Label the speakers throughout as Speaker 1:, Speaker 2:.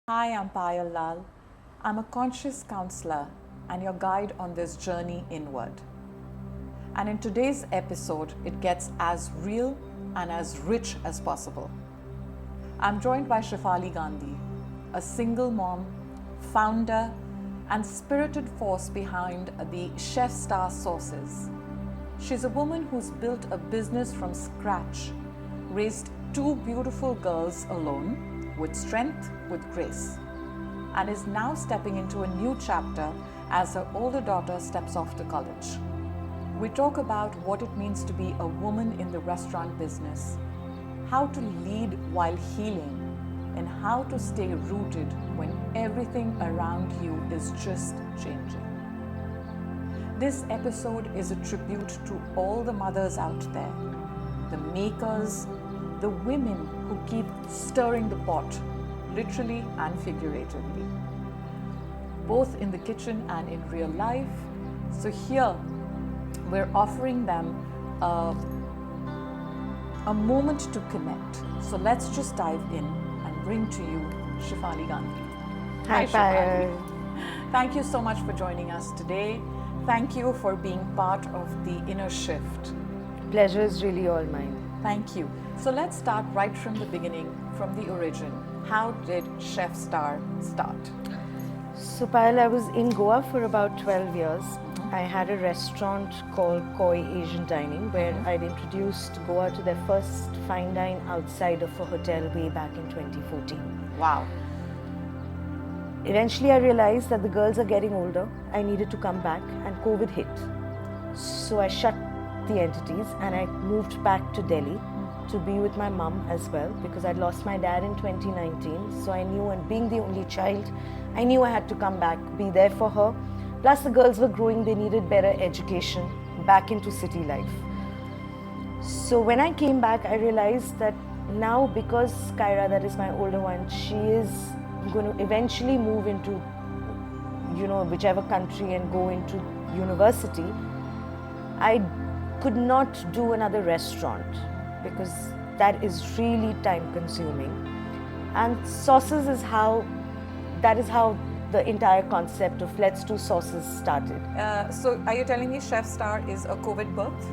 Speaker 1: Hi, I'm Paayal. I'm a conscious counselor and your guide on this journey inward. And in today's episode, it gets as real and as rich as possible. I'm joined by Shefali Gandhi, a single mom, founder, and spirited force behind the Chef Star sauces. She's a woman who's built a business from scratch, raised two beautiful girls alone, with strength, with grace, and is now stepping into a new chapter as her older daughter steps off to college. We talk about what it means to be a woman in the restaurant business, how to lead while healing, and how to stay rooted when everything around you is just changing. This episode is a tribute to all the mothers out there, the makers, the women who keep stirring the pot, literally and figuratively, both in the kitchen and in real life. So here we're offering them a moment to connect. So let's just dive in and bring to you Shefali Gandhi.
Speaker 2: Hi, Paayal.
Speaker 1: Thank you so much for joining us today. Thank you for being part of the inner shift.
Speaker 2: Pleasure is really all mine.
Speaker 1: Thank you. So let's start right from the beginning, from the origin. How did Chef Star start?
Speaker 2: So, Paayal, I was in Goa for about 12 years. I had a restaurant called Koi Asian Dining where I'd introduced Goa to their first fine dine outside of a hotel way back in 2014.
Speaker 1: Wow.
Speaker 2: Eventually, I realized that the girls are getting older. I needed to come back, and COVID hit. So I shut the entities and I moved back to Delhi to be with my mum as well, because I'd lost my dad in 2019. So I knew, and being the only child, I knew I had to come back, be there for her. Plus the girls were growing, they needed better education, back into city life. So when I came back, I realized that now, because Kyra, that is my older one, she is going to eventually move into, whichever country and go into university, I could not do another restaurant because that is really time consuming. And sauces is how the entire concept of let's do sauces started.
Speaker 1: So are you telling me Chef Star is a COVID birth?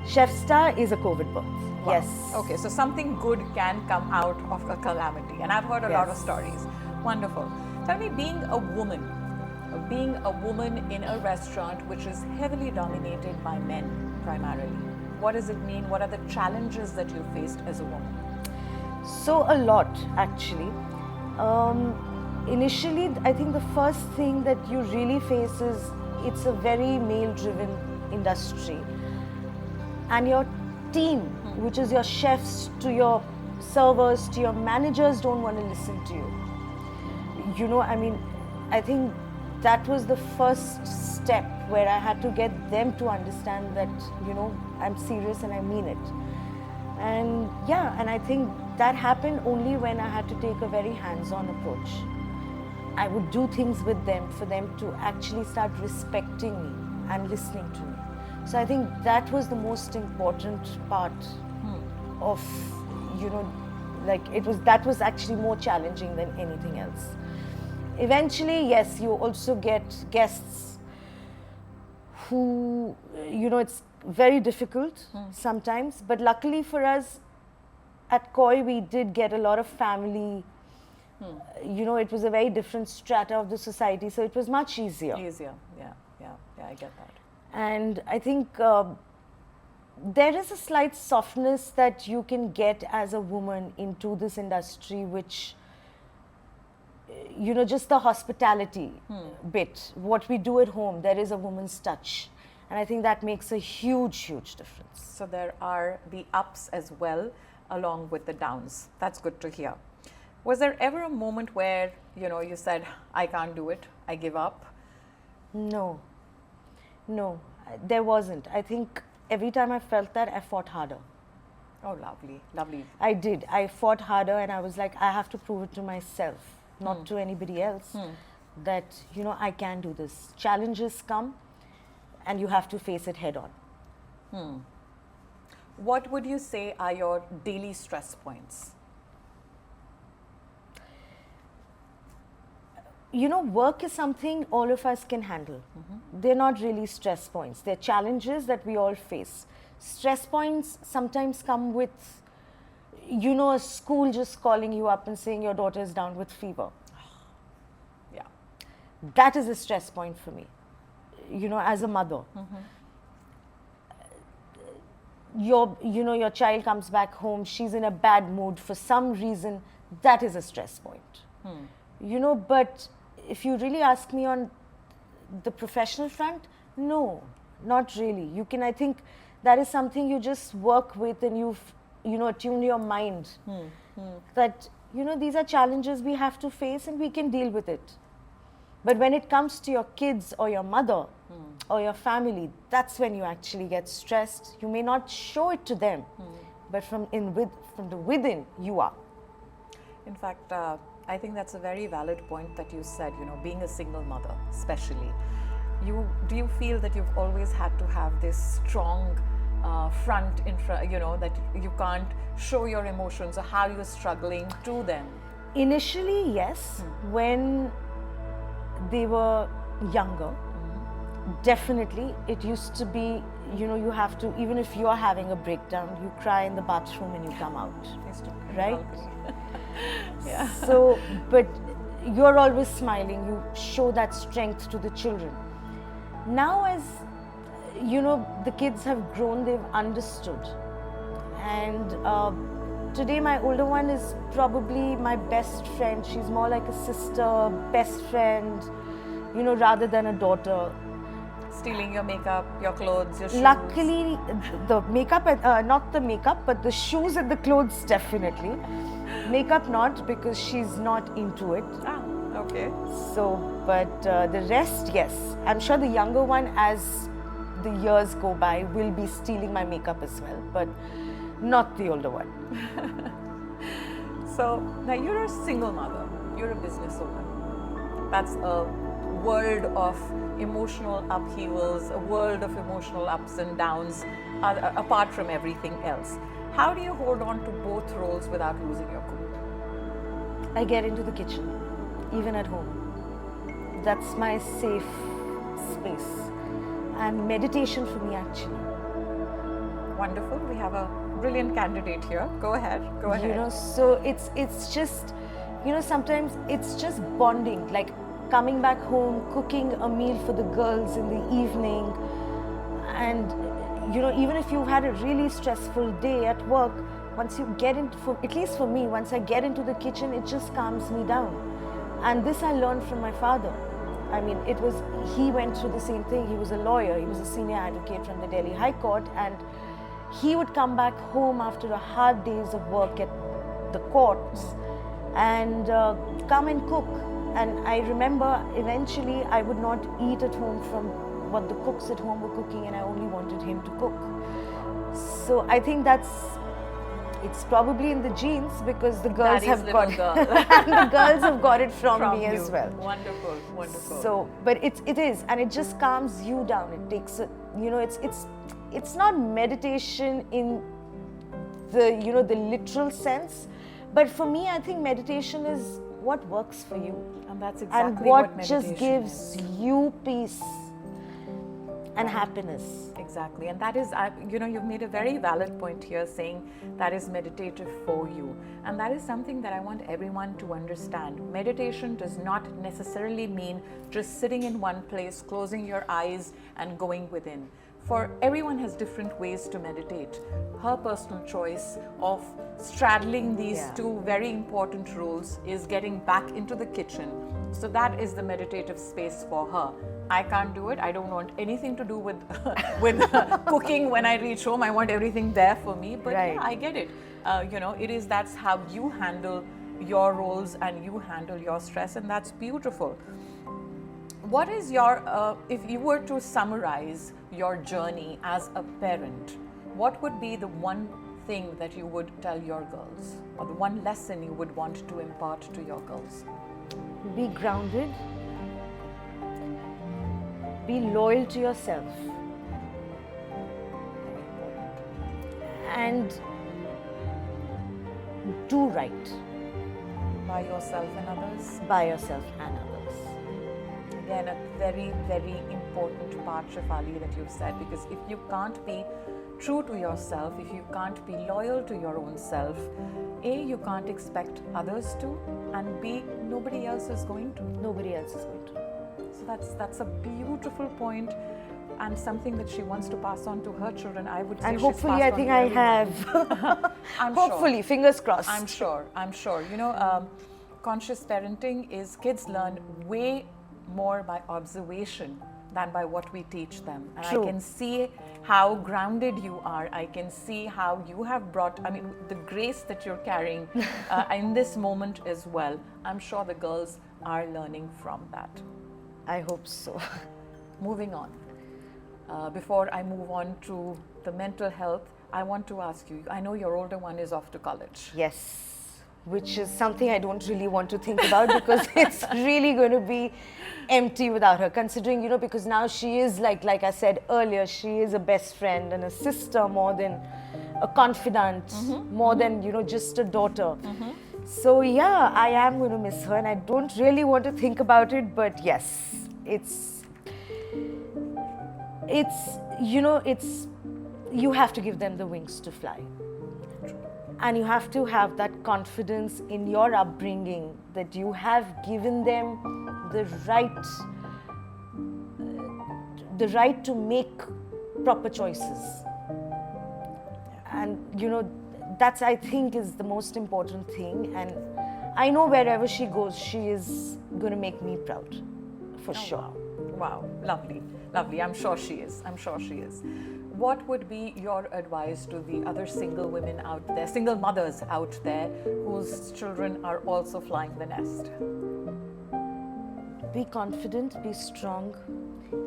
Speaker 2: Chef Star is a COVID birth.
Speaker 1: Wow.
Speaker 2: Yes.
Speaker 1: Okay, so something good can come out of a calamity, and I've heard a lot of stories. Wonderful. Tell me, being a woman in a restaurant which is heavily dominated by men primarily, what does it mean? What are the challenges that you faced as a woman?
Speaker 2: So a lot, actually. Initially, I think the first thing that you really face is it's a very male-driven industry, and your team, which is your chefs, to your servers, to your managers, don't want to listen to you. I think that was the first step where I had to get them to understand that, I'm serious and I mean it. And I think that happened only when I had to take a very hands-on approach. I would do things with them for them to actually start respecting me and listening to me. So I think that was the most important part of, that was actually more challenging than anything else. Eventually, yes, you also get guests who, it's very difficult sometimes, but luckily for us at Koi, we did get a lot of family. It was a very different strata of the society, so it was much easier.
Speaker 1: Yeah, I get that.
Speaker 2: And I think there is a slight softness that you can get as a woman into this industry, which, just the hospitality bit, what we do at home, there is a woman's touch. And I think that makes a huge, huge difference.
Speaker 1: So there are the ups as well, along with the downs. That's good to hear. Was there ever a moment where, you said, I can't do it, I give up?
Speaker 2: No, there wasn't. I think every time I felt that, I fought harder.
Speaker 1: Oh, lovely.
Speaker 2: I did. I fought harder and I was like, I have to prove it to myself, not to anybody else, that, I can do this. Challenges come and you have to face it head on.
Speaker 1: What would you say are your daily stress points?
Speaker 2: work is something all of us can handle. They're not really stress points. They're challenges that we all face. Stress points sometimes come with, a school just calling you up and saying your daughter is down with fever.
Speaker 1: Yeah.
Speaker 2: That is a stress point for me, as a mother. Your child comes back home, she's in a bad mood for some reason, that is a stress point. But if you really ask me on the professional front, no, not really. I think that is something you just work with and attune your mind that, these are challenges we have to face and we can deal with it. But when it comes to your kids or your mother or your family, that's when you actually get stressed. You may not show it to them, but from the within, you are.
Speaker 1: In fact, I think that's a very valid point that you said, being a single mother, especially. Do you feel that you've always had to have this strong front, that you can't show your emotions or how you're struggling to them?
Speaker 2: Initially, yes. When they were younger, definitely. It used to be, you have to, even if you're having a breakdown, you cry in the bathroom and you come out. Right?
Speaker 1: Yeah.
Speaker 2: So, but you're always smiling. You show that strength to the children. Now, as the kids have grown, they've understood. And today, my older one is probably my best friend. She's more like a sister, best friend, rather than a daughter.
Speaker 1: Stealing your makeup, your clothes, your shoes.
Speaker 2: Luckily, the makeup, not the makeup, but the shoes and the clothes definitely. Makeup not, because she's not into it.
Speaker 1: Ah, okay.
Speaker 2: So, but the rest, yes. I'm sure the younger one, as the years go by, will be stealing my makeup as well, but not the older one.
Speaker 1: So, now you're a single mother, you're a businesswoman. That's a world of emotional upheavals, a world of emotional ups and downs, apart from everything else. How do you hold on to both roles without losing your cool?
Speaker 2: I get into the kitchen, even at home. That's my safe space. And meditation for me, actually.
Speaker 1: Wonderful. We have a brilliant candidate here. Go ahead. Go ahead.
Speaker 2: So it's just, sometimes it's just bonding, like coming back home, cooking a meal for the girls in the evening. And, even if you've had a really stressful day at work, once you get into, at least for me, once I get into the kitchen, it just calms me down. And this I learned from my father. I mean, he went through the same thing. He was a lawyer. He was a senior advocate from the Delhi High Court. And he would come back home after a hard days of work at the courts and come and cook. And I remember eventually I would not eat at home from what the cooks at home were cooking, and I only wanted him to cook. So I think it's probably in the genes, because the girls have got it. And the girls have got it from me as well.
Speaker 1: Wonderful, wonderful.
Speaker 2: So, but it is, and it just calms you down. It takes it's not meditation in the the literal sense, but for me, I think meditation is what works for you,
Speaker 1: and that's exactly
Speaker 2: and what
Speaker 1: meditation
Speaker 2: just gives you peace and happiness.
Speaker 1: Exactly, and that is, you've made a very valid point here, saying that is meditative for you, and that is something that I want everyone to understand. Meditation does not necessarily mean just sitting in one place, closing your eyes and going within. For everyone has different ways to meditate. Her personal choice of straddling these two very important roles is getting back into the kitchen. So that is the meditative space for her. I can't do it. I don't want anything to do with cooking when I reach home. I want everything there for me. But
Speaker 2: right.
Speaker 1: Yeah, I get it. That's how you handle your roles and you handle your stress, and that's beautiful. What is your, if you were to summarize your journey as a parent, what would be the one thing that you would tell your girls, or the one lesson you would want to impart to your girls?
Speaker 2: Be grounded. Be loyal to yourself. And do right.
Speaker 1: by yourself and others?
Speaker 2: By yourself and others.
Speaker 1: Again, a very, very important part, Shefali, that you've said, because if you can't be true to yourself, if you can't be loyal to your own self, A, you can't expect others to, and B, nobody else is going to.
Speaker 2: Nobody else is going to.
Speaker 1: So that's a beautiful point, and something that she wants to pass on to her children. I would say,
Speaker 2: And
Speaker 1: she's
Speaker 2: hopefully,
Speaker 1: passed
Speaker 2: I
Speaker 1: on
Speaker 2: think
Speaker 1: to
Speaker 2: I
Speaker 1: everyone.
Speaker 2: have.
Speaker 1: I'm
Speaker 2: Hopefully, fingers crossed.
Speaker 1: I'm sure. You know, conscious parenting is kids learn way more by observation than by what we teach them. And
Speaker 2: True.
Speaker 1: I can see how grounded you are. I can see how you have brought, I mean, the grace that you're carrying in this moment as well. I'm sure the girls are learning from that.
Speaker 2: I hope so.
Speaker 1: Moving on. Before I move on to the mental health, I want to ask you, I know your older one is off to college.
Speaker 2: Yes, which is something I don't really want to think about because it's really going to be empty without her, considering, you know, because now she is like I said earlier, she is a best friend and a sister more than a confidant, more than, you know, just a daughter. So yeah, I am going to miss her and I don't really want to think about it, but yes, you have to give them the wings to fly. And you have to have that confidence in your upbringing that you have given them the right to make proper choices. And you know, that's, I think, is the most important thing. And I know wherever she goes, she is going to make me proud, for sure.
Speaker 1: Wow, lovely. I'm sure she is. What would be your advice to the other single women out there, single mothers out there whose children are also flying the nest?
Speaker 2: Be confident, be strong,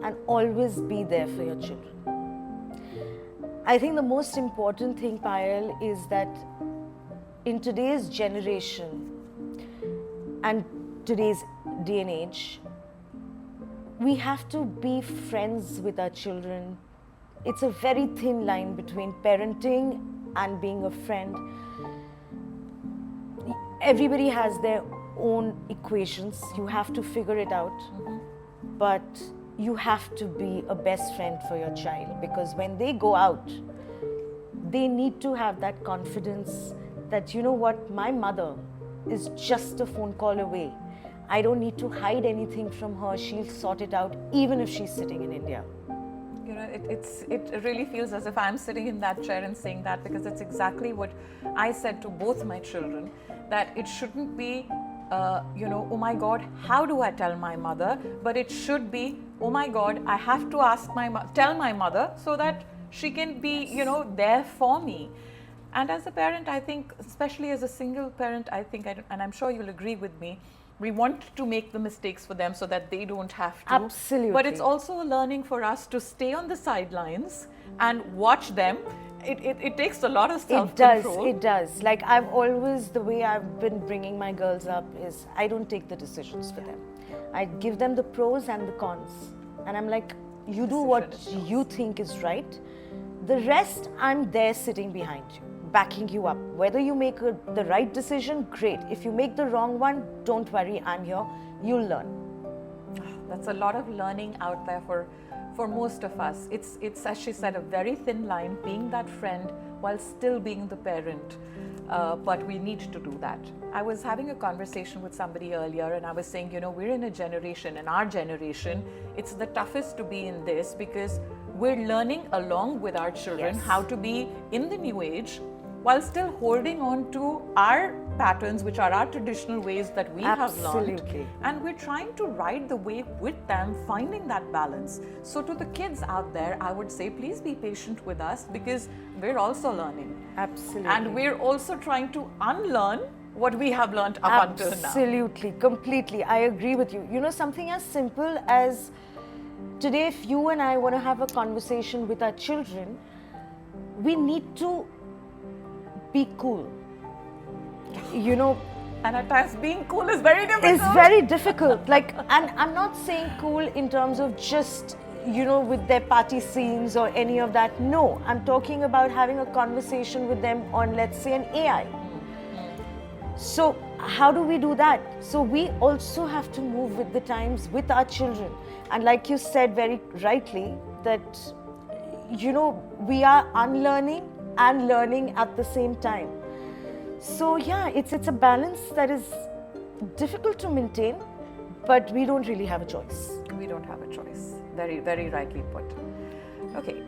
Speaker 2: and always be there for your children. I think the most important thing, Paayal, is that in today's generation and today's day and age, we have to be friends with our children. It's a very thin line between parenting and being a friend. Everybody has their own equations. You have to figure it out. But you have to be a best friend for your child, because when they go out, they need to have that confidence that, you know what, my mother is just a phone call away. I don't need to hide anything from her. She'll sort it out, even if she's sitting in India.
Speaker 1: You know, it really feels as if I'm sitting in that chair and saying that, because it's exactly what I said to both my children, that it shouldn't be, you know, oh my God, how do I tell my mother? But it should be, oh my God, I have to tell my mother so that she can be, you know, there for me. And as a parent, I think, especially as a single parent, I think, and I'm sure you'll agree with me, we want to make the mistakes for them so that they don't have to.
Speaker 2: Absolutely.
Speaker 1: But it's also a learning for us to stay on the sidelines and watch them. It takes a lot of self-control.
Speaker 2: It does. Like, I've always, the way I've been bringing my girls up is I don't take the decisions for them. I give them the pros and the cons. And I'm like, you do what you think is right. The rest, I'm there sitting behind you, backing you up. Whether you make the right decision, great. If you make the wrong one, don't worry, I'm here. You'll learn.
Speaker 1: That's a lot of learning out there for most of us. It's, as she said, a very thin line, being that friend while still being the parent. But we need to do that. I was having a conversation with somebody earlier and I was saying, you know, we're in a generation, in our generation, it's the toughest to be in this because we're learning along with our children how to be in the new age while still holding on to our patterns, which are our traditional ways that we have learned. And we're trying to ride the wave with them, finding that balance. So to the kids out there, I would say, please be patient with us because we're also learning.
Speaker 2: Absolutely.
Speaker 1: And we're also trying to unlearn what we have learned up until now.
Speaker 2: Absolutely, completely. I agree with you. You know, something as simple as today, if you and I want to have a conversation with our children, we need to be cool. You know,
Speaker 1: and at times being cool is very difficult.
Speaker 2: It's very difficult. Like, and I'm not saying cool in terms of just, you know, with their party scenes or any of that. No, I'm talking about having a conversation with them on, let's say, an AI. So how do we do that? So we also have to move with the times with our children. And like you said very rightly, that, we are unlearning and learning at the same time. So yeah, it's a balance that is difficult to maintain, but we don't really have a choice.
Speaker 1: We don't have a choice. Very, very rightly put. Okay,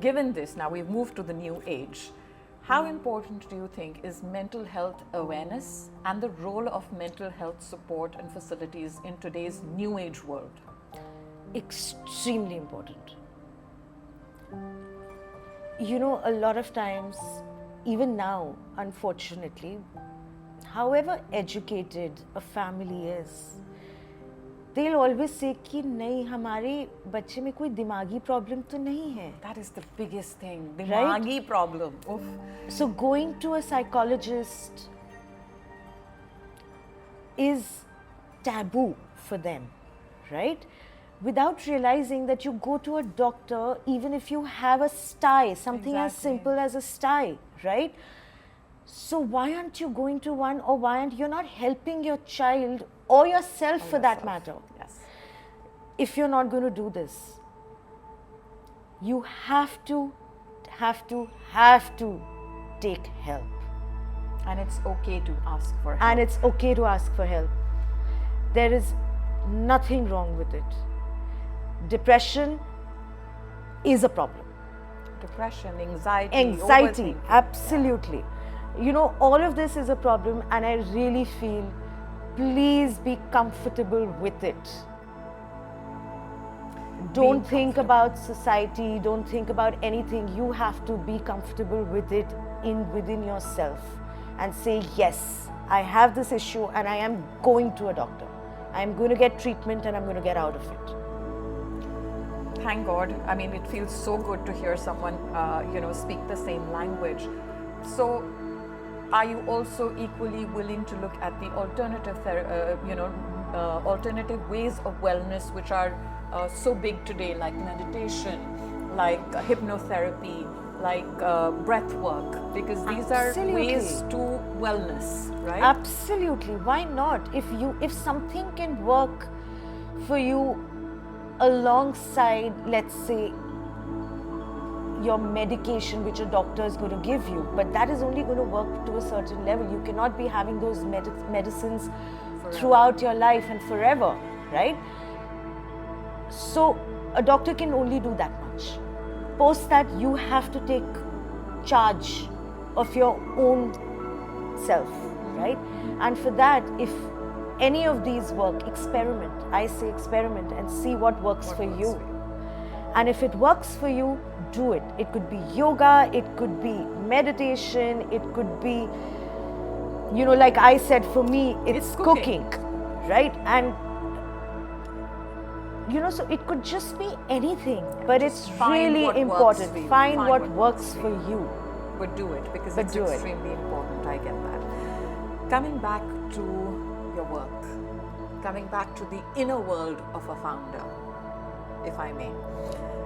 Speaker 1: given this, now we've moved to the new age. How important do you think is mental health awareness and the role of mental health support and facilities in today's new age world?
Speaker 2: Extremely important. A lot of times, even now, unfortunately, however educated a family is, they'll always say कि नहीं, हमारे बच्चे में कोई दिमागी problem तो नहीं है.
Speaker 1: That is the biggest thing, dimagi problem. Oof.
Speaker 2: So going to a psychologist is taboo for them, right? Without realizing that you go to a doctor even if you have a sty, something as simple as a sty, right? So why aren't you going to one, or why aren't you not helping your child or yourself for that matter?
Speaker 1: Yes.
Speaker 2: If you're not going to do this, you have to take help.
Speaker 1: And it's okay to ask for help.
Speaker 2: And it's okay to ask for help. There is nothing wrong with it. Depression is a problem.
Speaker 1: Depression, anxiety,
Speaker 2: Anxiety, absolutely. All of this is a problem, and I really feel, please be comfortable with it. Don't think about society, don't think about anything. You have to be comfortable with it within yourself and say, yes, I have this issue and I am going to a doctor. I am going to get treatment and I'm going to get out of it.
Speaker 1: Thank God. I mean, it feels so good to hear someone, speak the same language. So, are you also equally willing to look at the alternative ways of wellness which are so big today, like meditation, like hypnotherapy, like breath work, because these are ways to wellness, right?
Speaker 2: Absolutely. Why not? If something can work for you alongside, let's say, your medication which a doctor is going to give you, but that is only going to work to a certain level. You cannot be having those medicines throughout your life and forever, right? So a doctor can only do that much. Post that, you have to take charge of your own self, right? And for that, if any of these work, experiment. I say experiment and see what works for you. And if it works for you, do it. It could be yoga, it could be meditation, it could be, like I said, for me, it's cooking, right? And, so it could just be anything, but it's really important. Find what works for you.
Speaker 1: But do it, because it's extremely important. I get that. Coming back to your work, coming back to the inner world of a founder, if I may.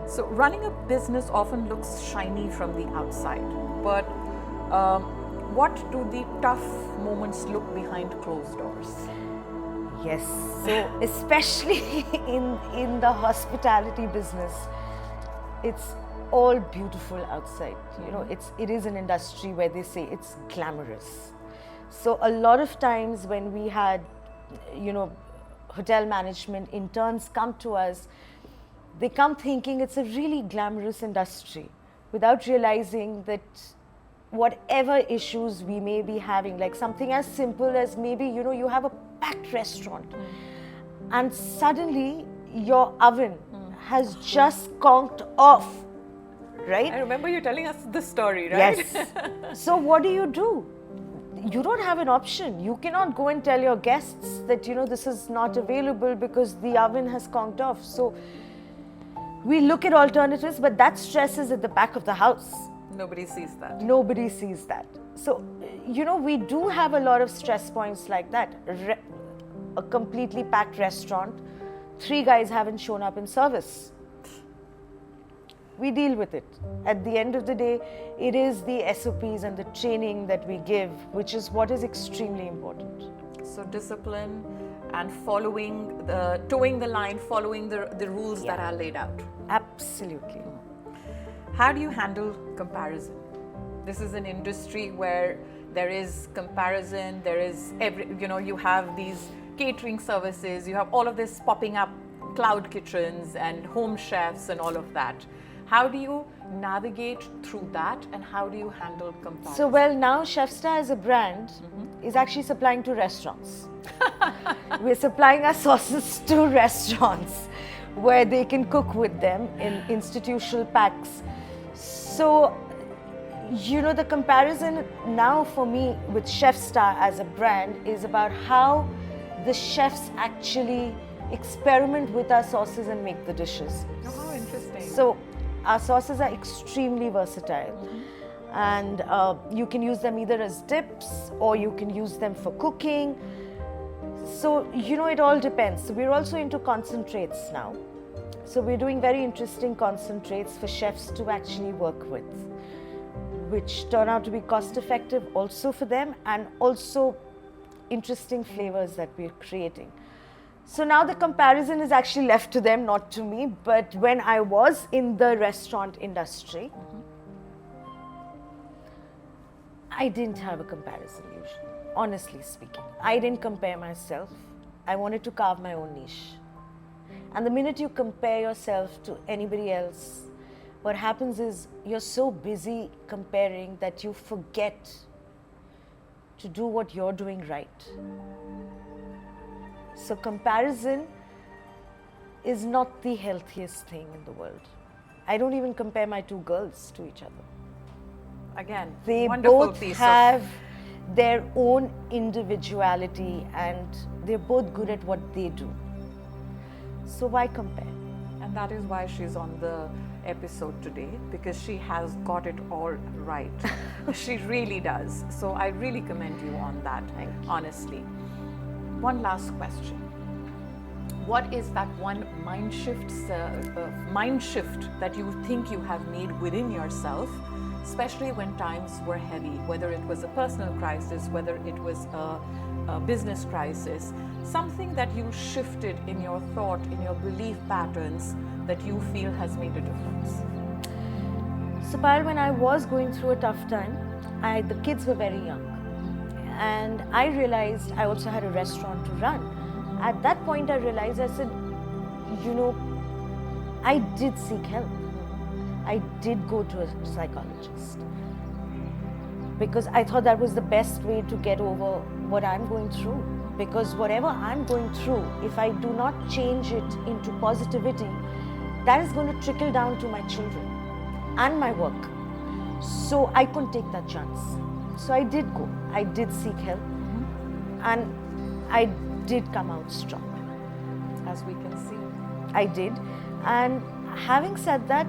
Speaker 1: So running a business often looks shiny from the outside, but what do the tough moments look behind closed doors?
Speaker 2: Yes, so especially in the hospitality business, it's all beautiful outside. It is an industry where they say it's glamorous. So a lot of times when we had, hotel management interns come to us, they come thinking it's a really glamorous industry without realizing that whatever issues we may be having, like something as simple as maybe, you have a packed restaurant and suddenly your oven has just conked off, right?
Speaker 1: I remember you telling us this story, right?
Speaker 2: Yes. So what do? You don't have an option. You cannot go and tell your guests that, this is not available because the oven has conked off. So we look at alternatives, but that stress is at the back of the house.
Speaker 1: Nobody sees that.
Speaker 2: Nobody sees that. So, we do have a lot of stress points like that. A completely packed restaurant, 3 guys haven't shown up in service. We deal with it. At the end of the day, it is the SOPs and the training that we give, which is what is extremely important.
Speaker 1: So discipline and towing the line, following the rules that are laid out.
Speaker 2: Absolutely.
Speaker 1: How do you handle comparison? This is an industry where there is comparison, there is you have these catering services, you have all of this popping up, cloud kitchens and home chefs and all of that. How do you navigate through that, and how do you handle comparison?
Speaker 2: So, well, now Chefstar as a brand is actually supplying to restaurants. We're supplying our sauces to restaurants where they can cook with them in institutional packs. So, the comparison now for me with Chefstar as a brand is about how the chefs actually experiment with our sauces and make the dishes.
Speaker 1: Oh, how interesting.
Speaker 2: So, our sauces are extremely versatile, and you can use them either as dips or you can use them for cooking. So, it all depends. So, we're also into concentrates now. So, we're doing very interesting concentrates for chefs to actually work with, which turn out to be cost effective also for them, and also interesting flavors that we're creating. So now the comparison is actually left to them, not to me. But when I was in the restaurant industry, I didn't have a comparison usually, honestly speaking. I didn't compare myself. I wanted to carve my own niche. And the minute you compare yourself to anybody else, what happens is you're so busy comparing that you forget to do what you're doing right. So comparison is not the healthiest thing in the world. I don't even compare my two girls to each other.
Speaker 1: Again,
Speaker 2: they
Speaker 1: wonderful
Speaker 2: both
Speaker 1: piece
Speaker 2: have their own individuality and they're both good at what they do. So why compare?
Speaker 1: And that is why she's on the episode today, because she has got it all right. She really does. So I really commend you on that.
Speaker 2: Thank you.
Speaker 1: Honestly. One last question. What is that one mind shift that you think you have made within yourself, especially when times were heavy, whether it was a personal crisis, whether it was a business crisis, something that you shifted in your thought, in your belief patterns that you feel has made a difference?
Speaker 2: So Paayal, when I was going through a tough time, the kids were very young. And I realized I also had a restaurant to run. At that point, I realized, I said, I did seek help. I did go to a psychologist because I thought that was the best way to get over what I'm going through. Because whatever I'm going through, if I do not change it into positivity, that is going to trickle down to my children and my work. So I couldn't take that chance. So I did go. I did seek help, and I did come out strong.
Speaker 1: As we can see.
Speaker 2: I did. And having said that,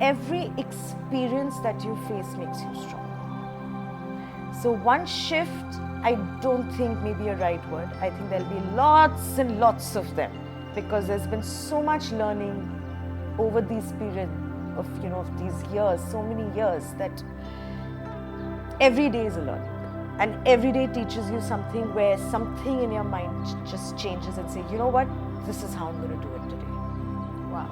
Speaker 2: every experience that you face makes you strong. So one shift, I don't think may be a right word. I think there'll be lots and lots of them, because there's been so much learning over these period of these years, so many years, that every day is a learning. And every day teaches you something, where something in your mind just changes and say, you know what, this is how I'm going to do it today.
Speaker 1: Wow.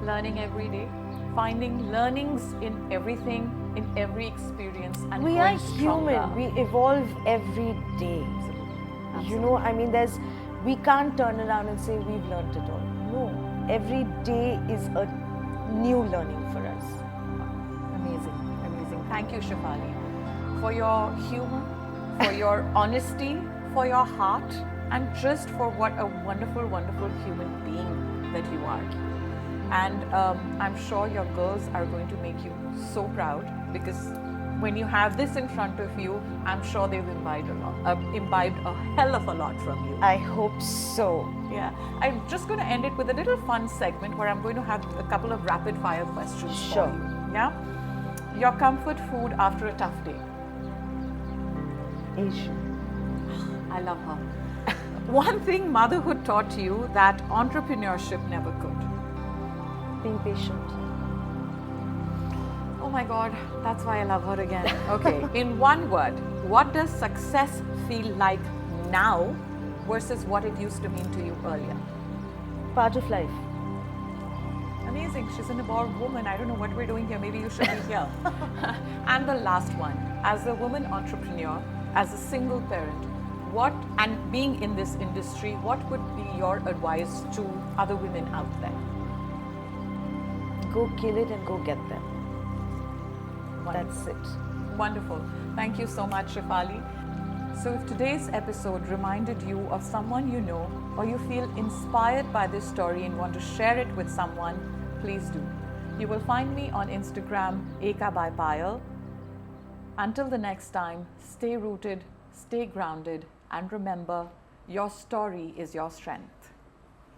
Speaker 1: Learning every day, finding learnings in everything, in every experience, and
Speaker 2: we
Speaker 1: growing
Speaker 2: are
Speaker 1: stronger.
Speaker 2: human. We evolve every day.
Speaker 1: Absolutely.
Speaker 2: We can't turn around and say we've learned it all. No, every day is a new learning for us.
Speaker 1: Amazing, amazing. Thank you, Shefali, for your humor, for your honesty, for your heart, and just for what a wonderful, wonderful human being that you are. And I'm sure your girls are going to make you so proud, because when you have this in front of you, I'm sure they've imbibed a hell of a lot from you.
Speaker 2: I hope so.
Speaker 1: Yeah. I'm just going to end it with a little fun segment where I'm going to have a couple of rapid fire questions
Speaker 2: Sure.
Speaker 1: for you. Yeah? Your comfort food after a tough day?
Speaker 2: Asian.
Speaker 1: I love her. One thing motherhood taught you that entrepreneurship never could?
Speaker 2: Being patient.
Speaker 1: my God, that's why I love her again. Okay, in one word, what does success feel like now versus what it used to mean to you earlier?
Speaker 2: Part of life.
Speaker 1: Amazing. She's an evolved woman. I don't know what we're doing here. Maybe you should be here. And the last one, as a woman entrepreneur, as a single parent, what, and being in this industry, what would be your advice to other women out there?
Speaker 2: Go kill it and go get them.
Speaker 1: Wonderful.
Speaker 2: That's it.
Speaker 1: Wonderful. Thank you so much, Shefali. So if today's episode reminded you of someone you know, or you feel inspired by this story and want to share it with someone, please do. You will find me on Instagram, Eka by Paayal. Until the next time, stay rooted, stay grounded, and remember, your story is your strength.